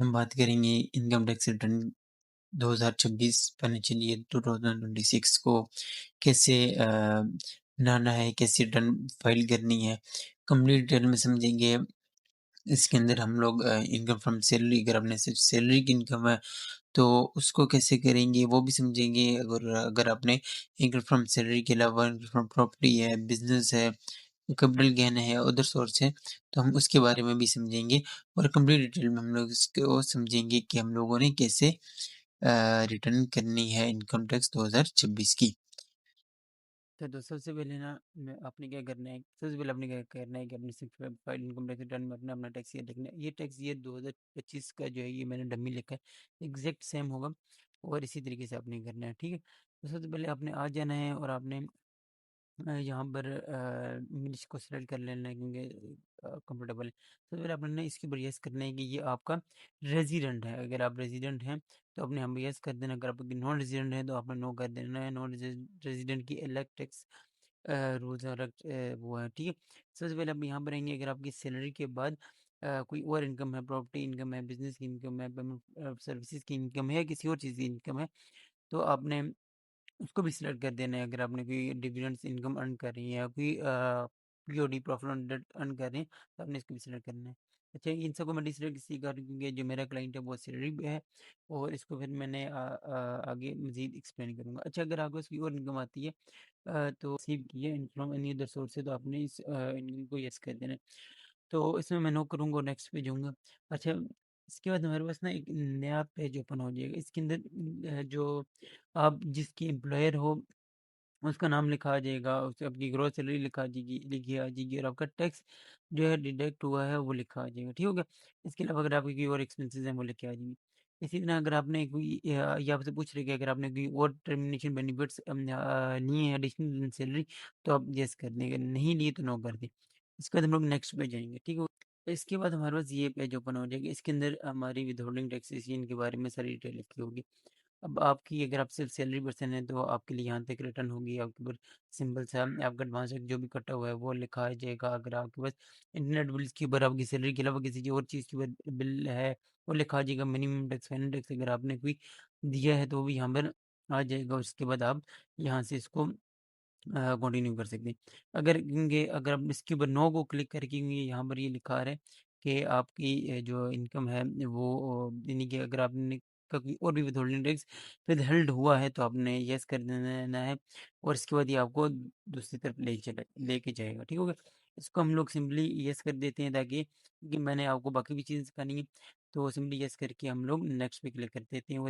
हम बात करेंगे income tax return 2026 financial year 2026 को कैसे बनाना है, कैसे रिटर्न फाइल करनी है, कंप्लीट डिटेल में समझेंगे। इसके अंदर हम लोग इनकम फ्रॉम सैलरी, अगर आपने सिर्फ सैलरी की इनकम है तो उसको कैसे करेंगे वो भी समझेंगे। अगर अगर आपने इनकम फ्रॉम सैलरी के अलावा इनकम फ्रॉम प्रॉपर्टी है, बिजनेस है, कैपिटल गेन है, अदर सोर्स है, तो हम उसके बारे में भी समझेंगे। और कंप्लीट डिटेल में हम लोग इसको समझेंगे कि हम लोगों ने कैसे रिटर्न करनी है इनकम टैक्स 2026 की। तो सबसे पहले ना मैं आपने क्या करना है, सबसे पहले आपने क्या करना है कि अपने six file income tax return में अपना अपना टैक्स ईयर लिखना है। ये टैक्स ईयर 2025 का जो है ये मैंने डमी लिखा है, एग्जैक्ट सेम होगा और इसी तरीके से आपने करना है, ठीक है। तो सबसे पहले आपने आ जाना है और आपने यहाँ पर इंग्लिश को सेलेक्ट कर लेना है क्योंकि कंफर्टेबल है। सबसे पहले आपने ना इसके ऊपर यस करना है कि ये आपका रेजिडेंट है। अगर आप रेजिडेंट हैं तो आपने यहाँ पर यस कर देना, अगर आप नॉन रेजिडेंट है तो आपने नो कर देना है। नॉन रेजिडेंट की अलग टैक्स रूल्स अलग वो है, ठीक है। सबसे पहले आप यहाँ पर आएंगे, अगर आपकी सैलरी के बाद कोई और इनकम है, प्रॉपर्टी इनकम है, बिजनेस की इनकम है, पेमेंट सर्विसेज की इनकम है, किसी और चीज़ की इनकम है, तो आपने उसको भी सिलेक्ट कर देना है। अगर आपने कोई डिविडेंड्स इनकम अर्न कर रही है या कोई POD profit on date earn कर रहे हैं तो आपने इसको भी सिलेक्ट करना है। अच्छा, इन सबको मैं डिसलाइक इसलिए कर रही हूँ क्योंकि जो मेरा क्लाइंट है वो सैलरी पे है और इसको फिर मैंने आगे मजीद एक्सप्लेन करूँगा। अच्छा, अगर आपको इसकी और इनकम आती है तो रिसीव की है फ्रॉम एनी अदर सोर्स से, तो आपने इस इनकम को यस कर देना है। तो इसमें मैं नो करूँगा और नेक्स्ट पे जाऊँगा। अच्छा, इसके बाद हमारे पास ना एक नया पेज ओपन हो जाएगा। इसके अंदर जो आप जिसकी एम्प्लॉयर हो उसका नाम लिखा आ जाएगा, उससे आपकी ग्रॉस सैलरी लिखी आ जाएगी और आपका टैक्स जो है डिडक्ट हुआ है वो लिखा आ जाएगा, ठीक हो गया। इसके अलावा अगर आपकी कोई और एक्सपेंसेस हैं वो लिखे आ जाएंगे। इसी तरह अगर आपने कोई ये आपसे पूछ रहे कि अगर आपने कोई और टर्मिनेशन बेनिफिट्स लिए हैं एडिशनल सैलरी तो आप यस कर देंगे, नहीं लिए तो नो कर दें। इसके बाद हम लोग नेक्स्ट पे जाएंगे, ठीक है। इसके बाद हमारे पास ये पेज ओपन हो जाएगा। इसके अंदर हमारी विथहोल्डिंग टैक्सेशन के बारे में सारी डिटेल लिखी होगी। अब आपकी अगर आप सिर्फ सैलरी पर्सन है तो आपके लिए यहाँ तक रिटर्न होगी, आपके ऊपर सिंपल सा आपका एडवांस जो भी कटा हुआ है वो लिखा आ जाएगा। अगर आपके पास इंटरनेट बिल्स के ऊपर आपकी सैलरी के अलावा किसी और चीज़ के ऊपर बिल है वो लिखा आ जाएगा। मिनिमम टैक्स, फाइनल टैक्स अगर आपने कोई दिया है तो वो भी यहाँ पर आ जाएगा। उसके बाद आप यहाँ से इसको कंटिन्यू कर सकते हैं। अगर क्योंकि अगर आप इसके ऊपर नो को क्लिक करके, क्योंकि यहाँ पर ये लिखा आ रहा है कि आपकी जो इनकम है वो यानी कि अगर आपने का कोई और भी विथहोल्डिंग टैक्स विदहेल्ड हुआ है तो आपने यस कर देना है और इसके बाद ये आपको दूसरी तरफ लेके जाएगा, ठीक हो गया। इसको हम लोग सिंपली यस कर देते हैं ताकि कि मैंने आपको बाकी भी चीज़ें सिखानी है, तो सिंपली यस करके हम लोग नेक्स्ट पे क्लिक कर देते हैं और